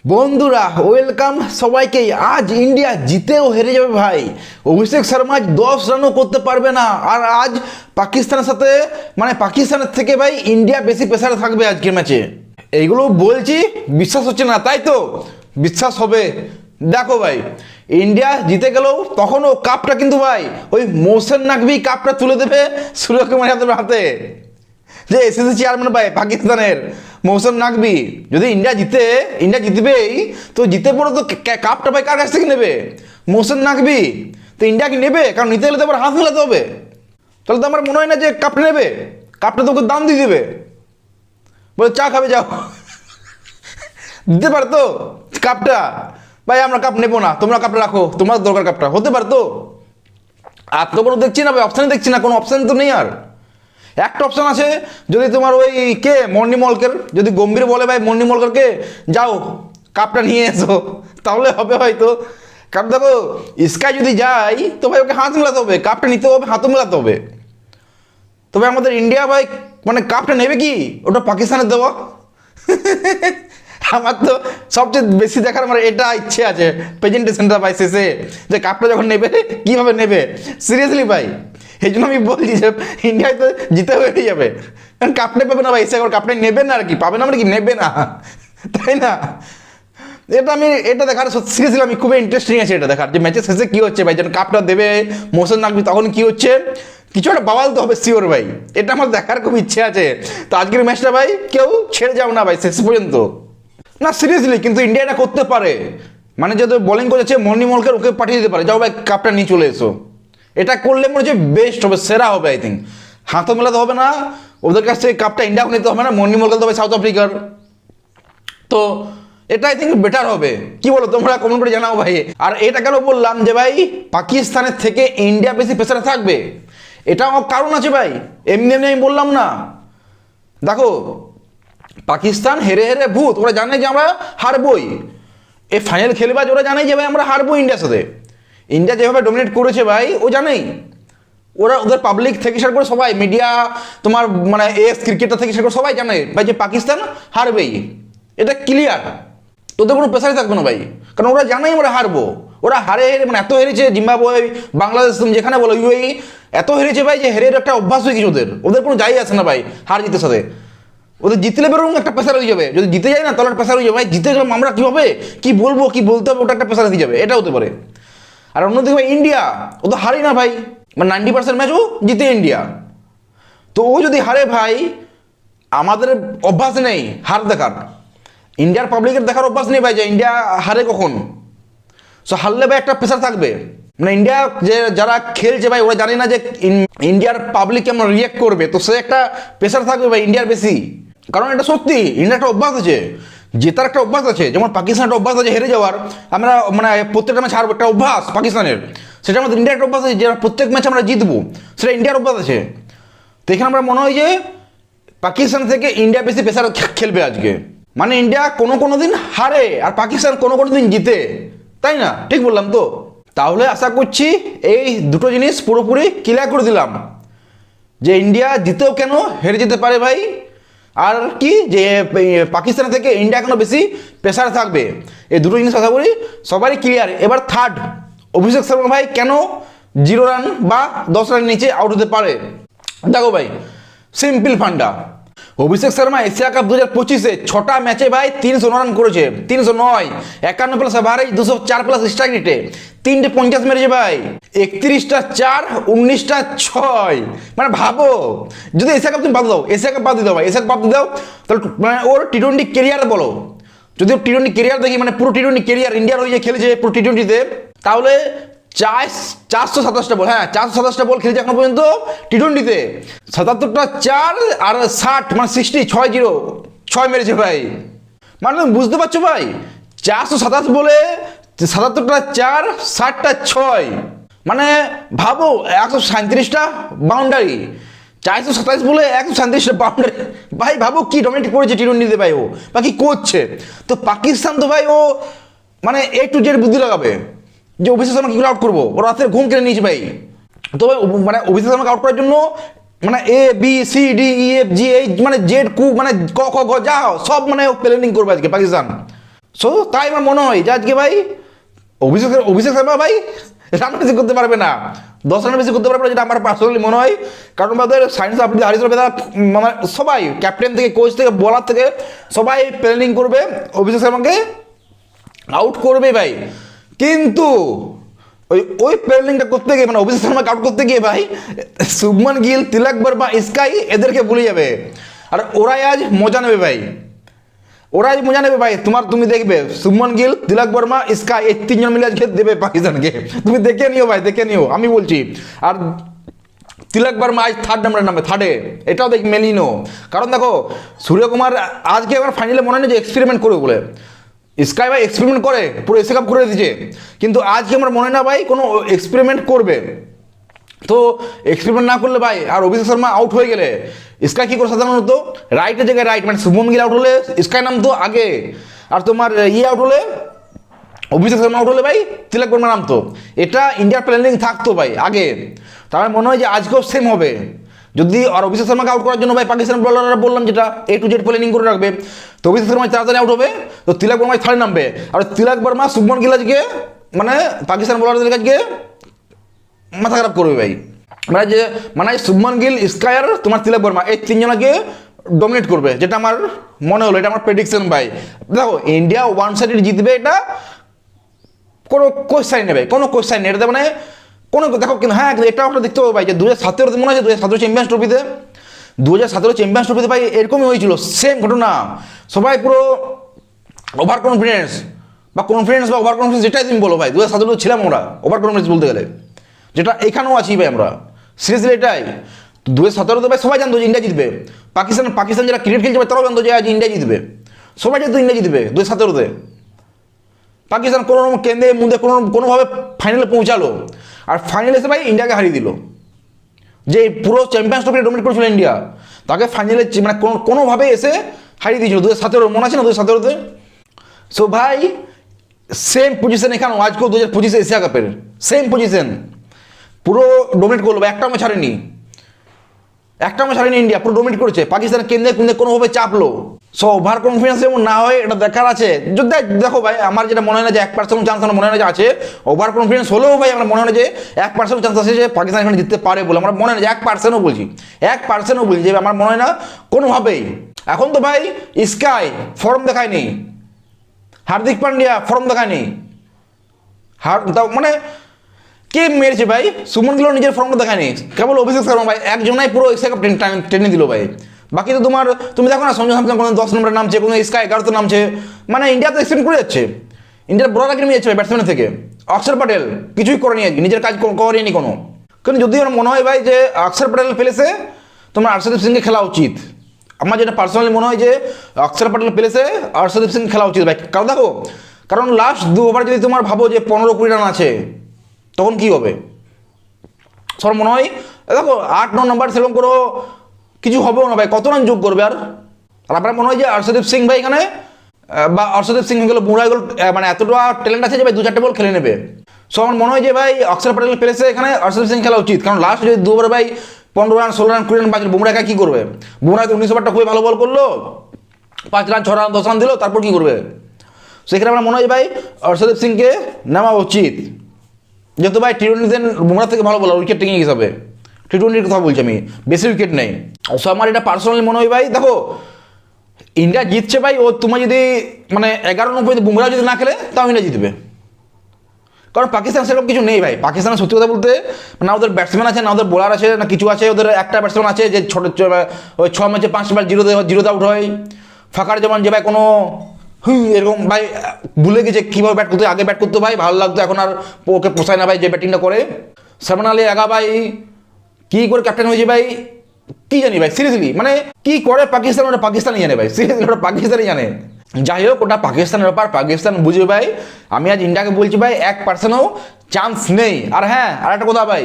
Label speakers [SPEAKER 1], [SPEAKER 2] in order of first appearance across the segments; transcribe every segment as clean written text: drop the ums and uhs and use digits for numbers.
[SPEAKER 1] বন্ধুরা ওয়েলকাম সবাইকে। আজ ইন্ডিয়া জিতেও হেরে যাবে ভাই। অভিষেক শর্মা আজ 10 রানও করতে পারবে না। আর আজ পাকিস্তানের সাথে পাকিস্তানের থেকে ভাই ইন্ডিয়া বেশি প্রেসারে থাকবে আজকের ম্যাচে। এইগুলো বলছি বিশ্বাস হচ্ছে না, তাই তো বিশ্বাস হবে। দেখো ভাই, ইন্ডিয়া জিতে গেলেও তখনও কাপটা কিন্তু ভাই ওই মৌসুম নাকবি কাপটা তুলে দেবে সূর্যকুমার যাদবের হাতে, যে এসএসসি চেয়ারম্যান ভাই পাকিস্তানের মৌসুম নাকবি। যদি ইন্ডিয়া জিতবেই তো জিতে পড়ো তো কাপটা ভাই কার কাছ থেকে নেবে? মৌসুম নাকবি। তো ইন্ডিয়া কি নেবে? কারণ নিতে গেলে তো আবার হাত মেলাতে হবে। তাহলে তো আমার মনে হয় না যে কাপটা নেবে। কাপটা তোকে দাম দিয়ে দেবে, বলে চা খাবে যাও। দিতে পারতো কাপটা, ভাই আমরা কাপ নেবো না, তোমরা কাপটা রাখো, তোমার দরকার কাপটা, হতে পারতো। আর তো কোনো দেখছি না ভাই, অপশানে দেখছি না, কোনো অপশান তো নেই। আর একটা অপশান আছে, যদি তোমার ওই কে মর্নি মলকের, যদি গম্ভীর বলে ভাই মর্নি মলকারকে যাও কাপটা নিয়ে এসো, তাহলে হবে হয়তো। কারণ দেখো স্কাই যদি যাই তো ভাই ওকে হাত মেলাতে হবে, কাপটা নিতে হবে, হাতও মেলাতে হবে। তবে আমাদের ইন্ডিয়া ভাই কাপটা নেবে কি, ওটা পাকিস্তানের দেওয়া। আমার তো সবচেয়ে বেশি দেখার আমার এটা ইচ্ছে আছে, প্রেজেন্টেশনটা ভাই শেষে, যে কাপটা যখন নেবে কীভাবে নেবে সিরিয়াসলি ভাই। এই জন্য আমি বলছি যে ইন্ডিয়ায় তো জিতে হয়ে যাবে, কারণ কাপটা পাবে না ভাই, এসে কাপটা নেবে না আর কি, পাবে না কি নেবে না, তাই না? এটা দেখার সিরিয়াসলি আমি খুবই ইন্টারেস্টিং আছে এটা দেখার, যে ম্যাচের শেষে কী হচ্ছে ভাই, যখন কাপটা দেবে মোশন রাখবি তখন কী হচ্ছে, কিছু একটা বাবাল তো হবে শিওর ভাই। এটা আমার দেখার খুব ইচ্ছে আছে। তো আজকের ম্যাচটা ভাই কেউ ছেড়ে যাও না ভাই শেষ পর্যন্ত, না সিরিয়াসলি। কিন্তু ইন্ডিয়া এটা করতে পারে, যদি বোলিং করেছে মর্নি মলকের, ওকে পাঠিয়ে দিতে পারে, যাও ভাই কাপটা নিয়ে চলে এসো। এটা করলে মনে হচ্ছে বেস্ট হবে, সেরা হবে আই থিঙ্ক। হাতও মেলাতে হবে না, ওদের কাছ থেকে কাপটা ইন্ডিয়াকে নিতে হবে না, মর্নি মলকে তো ভাই সাউথ আফ্রিকার। তো এটা আই থিঙ্ক বেটার হবে, কি বলো তোমরা কমেন্ট করে জানাও ভাই। আর এটা কেন বললাম যে ভাই পাকিস্তানের থেকে ইন্ডিয়া বেশি প্রেসারে থাকবে, এটা আমার কারণ আছে ভাই, এমনি এমনি আমি বললাম না। দেখো পাকিস্তান হেরে হেরে ভূত, ওরা জানে যে আমরা হারবই। এই ফাইনাল খেলবে আজ, ওরা জানে যে ভাই আমরা হারবো ইন্ডিয়ার সাথে। ইন্ডিয়া যেভাবে ডমিনেট করেছে ভাই, ও জানেই। ওদের পাবলিক থেকে শেয়ার করে সবাই, মিডিয়া তোমার এস ক্রিকেটার থেকে শেয়ার করে সবাই জানে ভাই যে পাকিস্তান হারবেই, এটা ক্লিয়ার। তোদের কোনো প্রেসারই থাকবে না ভাই, কারণ ওরা জানেই আমরা হারবো। ওরা হারে হেরে এত হেরেছে, জিম্বাবুয়ে, বাংলাদেশ, যেখানে বলো ইউএই, এত হেরেছে ভাই যে হেরের একটা অভ্যাস হয়ে গেছে ওদের। ওদের কোনো যাই আছে না ভাই হার জিতের সাথে। ওদের জিতলে বেরোম একটা প্রেসার হয়ে যাবে, যদি জিতে যায় না তাহলে প্রেসার হয়ে যাবে ভাই। জিতে গেলাম আমরা কীভাবে কী বলবো, কী বলতে হবে, ওটা একটা প্রেসার হয়ে যাবে, এটা হতে পারে। আর অন্যদিকে ভাই ইন্ডিয়া, ও তো হারেই না ভাই, 90% ম্যাচও জিতে ইন্ডিয়া। তো ও যদি হারে ভাই, আমাদের অভ্যাস নেই হার দেখার, ইন্ডিয়ার পাবলিকের দেখার অভ্যাস নেই ভাই যে ইন্ডিয়া হারে কখন। সো হারলে ভাই একটা প্রেসার থাকবে, ইন্ডিয়া যে যারা খেলছে ভাই ওরা জানে না যে ইন্ডিয়ার পাবলিক কেমন রিয়াক্ট করবে। তো সে একটা প্রেসার থাকবে ভাই ইন্ডিয়ার বেশি, কারণ এটা সত্যি ইন্ডিয়ার একটা অভ্যাস আছে, জেতার একটা অভ্যাস আছে। যেমন পাকিস্তানের একটা অভ্যাস আছে হেরে যাওয়ার, আমরা প্রত্যেকটা ম্যাচ হারবো, একটা অভ্যাস পাকিস্তানের। সেটা আমাদের ইন্ডিয়ার একটা অভ্যাস আছে যে প্রত্যেক ম্যাচ আমরা জিতবো, সেটা ইন্ডিয়ার অভ্যাস আছে। তো এখানে আমরা মনে হয় যে পাকিস্তান থেকে ইন্ডিয়া বেশি প্রেসার খেলবে আজকে। ইন্ডিয়া কোনো দিন হারে আর পাকিস্তান কোনো দিন জিতে, তাই না? ঠিক বললাম তো? তাহলে আশা করছি এই দুটো জিনিস পুরোপুরি ক্লিয়ার করে দিলাম, যে ইন্ডিয়া জিতেও কেন হেরে যেতে পারে ভাই, আর কি যে পাকিস্তান থেকে ইন্ডিয়া এখনো বেশি প্রেসারে থাকবে। এই দুটো জিনিস আশা করি সবারই ক্লিয়ার। এবার থার্ড, অভিষেক শর্মা ভাই কেন 0 রান বা 10 রানের নিচে আউট হতে পারে। দেখো ভাই সিম্পল ফান্ডা, অভিষেক শর্মা এশিয়া কাপ 2025-এ 6টা ম্যাচে ভাই 309 রান করেছে, 309, 51 প্লাস অ্যাভারেজ, 204 প্লাস স্ট্রাইক রেটে, 3টে 50 মেরেছে ভাই, 31টা 4, 19টা 6। ভাবো, যদি এশিয়া কাপ তুমি বাদ দাও, এশিয়া কাপ বাদ দিয়ে দাও ভাই, এশিয়া কাপ বাদ দিয়ে দাও, তাহলে ওর টি-20 কেরিয়ার বলো, যদি ওর টি-20 কেরিয়ার দেখি, পুরো টি-20 কেরিয়ার ইন্ডিয়ার হয়ে খেলেছে পুরো টি-20-তে, তাহলে 427টা বল, 427টা বল খেলেছে এখনো পর্যন্ত টি-20-তে, 77টা 4 আর 60, 60, 6 মেরেছে ভাই। তুমি বুঝতে পারছো ভাই, 427 বলে 77টা 4, 60টা 6, ভাবো 137টা বাউন্ডারি, 427 বলে 137টা বাউন্ডারি ভাই। ভাবো কি ডমিনেট করেছে টি-20-তে ভাই ও, বা কি করছে। তো পাকিস্তান তো ভাই ও A to Z বুদ্ধি লাগাবে যে অভিষেক শর্মাকে কি আউট করবো, ওর রাতের ঘুম কেড়ে নিয়েছে ভাই। তো অভিষেক শর্মাকে আউট করার জন্য ABCDEFG H Z Q ক খ গ যা সব প্ল্যানিং করবে আজকে পাকিস্তান। সো তাই আমার মনে হয় যে আজকে ভাই অভিষেক শর্মা ভাই রান বেশি করতে পারবে না, 10 রান বেশি করতে পারবে না, যেটা আমার পার্সোনালি মনে হয়। কারণ ওদের সাইন্স আফ্রিদি, হারিস রাফেদা, মানে সবাই ক্যাপ্টেন থেকে, কোচ থেকে, বোলার থেকে সবাই প্ল্যানিং করবে অভিষেক শর্মাকে আউট করবে ভাই। কিন্তু ওই প্ল্যানিংটা করতে গিয়ে, মানে অভিষেক শর্মাকে আউট করতে গিয়ে ভাই শুভমান গিল, তিলক বর্মা, স্কাই এদেরকে ভুলে যাবে। আর ওরাই আজ মজা নেবে ভাই, ওরাই মজা নেবে ভাই। তুমি দেখবে শুভমান গিল, তিলক বর্মা, স্কাই এই 3 জন মিলে আজকে দেবে পাকিস্তানকে। তুমি দেখে নিও ভাই, দেখে নিও, আমি বলছি। আর তিলক বর্মা আজ 3rd নাম্বারের নামে, 3rd-এ, এটাও মেনে নিও। কারণ দেখো সূর্যকুমার আজকে আমার ফাইনালে মনে হয় না যে এক্সপেরিমেন্ট করবে বলে। স্কাই ভাই এক্সপেরিমেন্ট করে, পুরো এসে কাপ করে দিচ্ছে, কিন্তু আজকে আমার মনে হয় না ভাই কোনো এক্সপেরিমেন্ট করবে। তো এক্সপেরিমেন্ট না করলে ভাই, আর অভিষেক শর্মা আউট হয়ে গেলে স্কাই কী করে সাধারণত রাইটের জায়গায় রাইট, মানে শুভম গিল আউট হলে স্কাই নামতো আগে, আর তোমার আউট হলে অভিষেক শর্মা আউট হলে ভাই তিলক বর্মা নামতো। এটা ইন্ডিয়ার প্ল্যানিং থাকতো ভাই আগে। তার মনে হয় যে আজকেও সেম হবে। যদি আর অভিষেক শর্মাকে আউট করার জন্য ভাই পাকিস্তান বোলাররা বললাম যেটা A to Z প্ল্যানিং করে রাখবে, তো অভিষেক শর্মা তাড়াতাড়ি আউট হবে, তো তিলক বর্মা 3rd নামবে। আর তিলক বর্মা, শুভমান গিল আজকে মানে পাকিস্তান বোলারদের কাছে মাথা খারাপ করবে ভাই। মানে শুভমান গিল, স্কাই আর তোমার তিলক বর্মা এই 3 জনকে ডমিনেট করবে, যেটা আমার মনে হলো, এটা আমার প্রেডিকশন ভাই। দেখো ইন্ডিয়া 1 সাইডেড জিতবে, এটা কোনো কোশ্চেন নেই ভাই, কোনো কোশ্চেন নেই এটাতে, মানে কোনো দেখো। কিন্তু হ্যাঁ, এটাও আমরা দেখতে পাবো ভাই যে 2017-তে মনে আছে, 2017 চ্যাম্পিয়ন্স ট্রফিতে, 2017 চ্যাম্পিয়ন্স ট্রফিতে ভাই এরকমই হয়েছিল, সেম ঘটনা। সবাই পুরো ওভার কনফিডেন্স বা ওভার কনফিডেন্স, যেটাই তুমি বলো ভাই, 2017 ছিলাম আমরা ওভার কনফিডেন্স বলতে গেলে, যেটা এখানেও আছি ভাই আমরা। সিরিয়াসলি এটাই 2017-তে ভাই সবাই জানতো যে ইন্ডিয়া জিতবে। পাকিস্তান যারা ক্রিকেট খেলছে ভাই তারাও জানতো যে আজ ইন্ডিয়া জিতবে, সবাই জানতো ইন্ডিয়া জিতবে। 2017-তে পাকিস্তান কোনো কেন্দ্রে মুদে কোনোভাবে ফাইনালে পৌঁছালো, আর ফাইনালে এসে ভাই ইন্ডিয়াকে হারিয়ে দিল। যে পুরো চ্যাম্পিয়ন্স ট্রফি ডমিনেট করেছিল ইন্ডিয়া, তাকে ফাইনালে মানে কোনোভাবে এসে হারিয়ে দিয়েছিল 2017, মনে আছে না 2017-তে। সো ভাই সেম পজিশন এখানেও, আজকেও 2025 এশিয়া কাপের সেম পজিশন, পুরো ডোমিনেট করলো, একটা ম্যাচ ছাড়েনি ইন্ডিয়া, পুরো ডোমিনেট করেছে। পাকিস্তানের কেন্দ্রে কোনোভাবে চাপলো। সো ওভার কনফিডেন্স যেমন না হয় এটা দেখার আছে। যদি দেখো ভাই, আমার যেটা মনে হয় না যে 1% চান্স আমার মনে হয় না যে আছে। ওভার কনফিডেন্স হলেও ভাই আমার মনে হয় না যে 1% চান্স আছে যে পাকিস্তান এখানে জিততে পারে বলে। আমার মনে হয় না যে 1%ও বলছি যে আমার মনে হয় না কোনোভাবেই। এখন তো ভাই স্কাই ফর্ম দেখায়নি, হার্দিক পান্ডিয়া ফর্ম দেখায়নি, মানে কে মেরেছে ভাই? সুমন গিল নিজের ফর্মটা দেখায়নি, কেবল অভিষেক শর্মা ভাই একজনাই পুরো এশিয়া কাপ টেনে দিল ভাই। বাকি তো তুমি দেখো না, সঞ্জু স্যামসন কোনো 10 নম্বরে নামছে, কোনো স্কাই 11তে নামছে, মানে ইন্ডিয়া তো এক্সটেন্ড করে যাচ্ছে। ইন্ডিয়ার বড় আগে নেমে যাচ্ছে ভাই ব্যাটসম্যানের থেকে। অক্ষর প্যাটেল কিছুই করেনি আজকে, নিজের কাজ করেনি কোনো। কিন্তু যদি আমার মনে হয় ভাই যে অক্ষর প্যাটেল ফেলেছে, তোমার হর্ষদীপ সিংকে খেলা উচিত। আমার যেটা পার্সোনালি মনে হয় যে অক্ষর প্যাটেল ফেলেছে, হর্ষদীপ সিং খেলা উচিত ভাই। কারণ দেখো, কারণ লাস্ট 2 ওভার যদি তোমার ভাবো যে 15-20 রান আছে, তখন কি হবে? সবার মনে হয় দেখো 8-9 নম্বর সেরকম করো, কিছু হবেও না ভাই, কত রান যোগ করবে আর আপনার মনে হয় যে হর্ষদীপ সিং ভাই এখানে, বা হর্ষদীপ সিং হয়ে গেল, বুমরা গেল, মানে এতটা ট্যালেন্ট আছে যে ভাই 2-4টে বল খেলে নেবে। সো আমার মনে হয় যে ভাই অক্ষর প্যাটেল পেরেছে এখানে, হর্ষদীপ সিং খেলা উচিত। কারণ লাস্ট যদি 2 ওভার ভাই 15 রান 16 রান 20 রান বাঁচল, বুমরা একা কী করবে? বুমরা তো 19 ওভারটা খুবই ভালো বল করলো, 5 রান 6 রান 10 রান দিল, তারপর কী করবে? সেখানে আমার মনে হয় ভাই হর্ষদীপ সিংকে নেওয়া উচিত, যেহেতু ভাই T20-তে বুমরা থেকে ভালো বলার উইকেট টেকিং হিসাবে। T20-র কথা বলছি আমি, বেশি উইকেট নেই। সো আমার এটা পার্সোনালি মনে হয় ভাই, দেখো ইন্ডিয়া জিতছে ভাই, ও তোমার যদি মানে 11 নম্বরে বুমরা যদি না খেলে তাও ইন্ডিয়া জিতবে। কারণ পাকিস্তান সেরকম কিছু নেই ভাই। পাকিস্তানের সত্যি কথা বলতে না ওদের ব্যাটসম্যান আছে, না ওদের বোলার আছে, না কিছু আছে। ওদের একটা ব্যাটসম্যান আছে যে ওই 6 ম্যাচে 5বার জিরোতে আউট হয়। ফাঁকার যেমন যে ভাই কোনো এরকম ভাই ভুলে গেছে কীভাবে ব্যাট করতে, আগে ব্যাট করতে ভাই ভালো লাগতো, এখন আর ওকে পোষায় না ভাই যে ব্যাটিংটা করে। সালমান আলী আগা ভাই কী করে ক্যাপ্টেন হয়েছে ভাই কি জানি ভাই, সিরিয়াসলি মানে কি করে পাকিস্তান, ওটা পাকিস্তানই জানে ভাই, সিরিয়াসলি ওটা পাকিস্তানই জানে। যাই হোক, ওটা পাকিস্তানের ব্যাপার, পাকিস্তান বুঝবে ভাই। আমি আজ ইন্ডিয়াকে বলছি ভাই 1%ও চান্স নেই। আর হ্যাঁ, আর একটা কথা ভাই,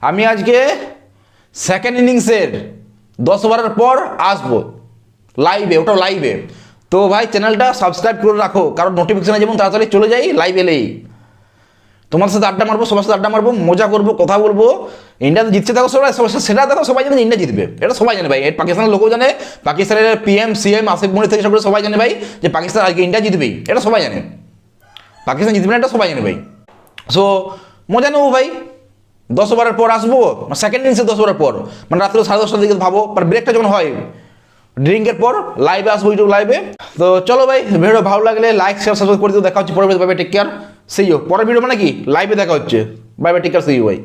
[SPEAKER 1] আমি আজকে সেকেন্ড ইনিংসের 10 ওভারের পর আসবো লাইভে, ওটাও লাইভে। তো ভাই চ্যানেলটা সাবস্ক্রাইব করে রাখো, কারণ নোটিফিকেশানে যেমন তাড়াতাড়ি চলে যাই লাইভ এলেই। তোমার সাথে আড্ডা মারবো, সবার সাথে আড্ডা মারবো, মজা করবো, কথা বলবো। ইন্ডিয়া তো জিতছে দেখো সবাই, সেটা দেখো সবাই জানে ইন্ডিয়া জিতবে, এটা সবাই জানে ভাই। পাকিস্তানের লোকও জানে, পাকিস্তানের পিএম সিএম আসিফ মনির থেকে সব সবাই জানে ভাই যে পাকিস্তান আজকে ইন্ডিয়া জিতবেই, এটা সবাই জানে। পাকিস্তান জিতবে না এটা সবাই জানে ভাই। সো মজা নেবো ভাই। 10 ওভারের পর আসবো, সেকেন্ড ইনিংসে 10 ওভারের পর, মানে রাত্রে 10:30টার দিকে ভাবো, ব্রেকটা যখন হয় ড্রিঙ্কের পর লাইভে আসবো, ইউটিউব লাইভে। তো চলো ভাই, ভিডিও ভালো লাগলে লাইক শেয়ার সাবস্ক্রাইব করে দিও। দেখা হচ্ছে পরের video, bye bye, take care, see you. পরের ভিডিও মানে কি লাইভে দেখা হচ্ছে, bye bye, take care, see you ভাই।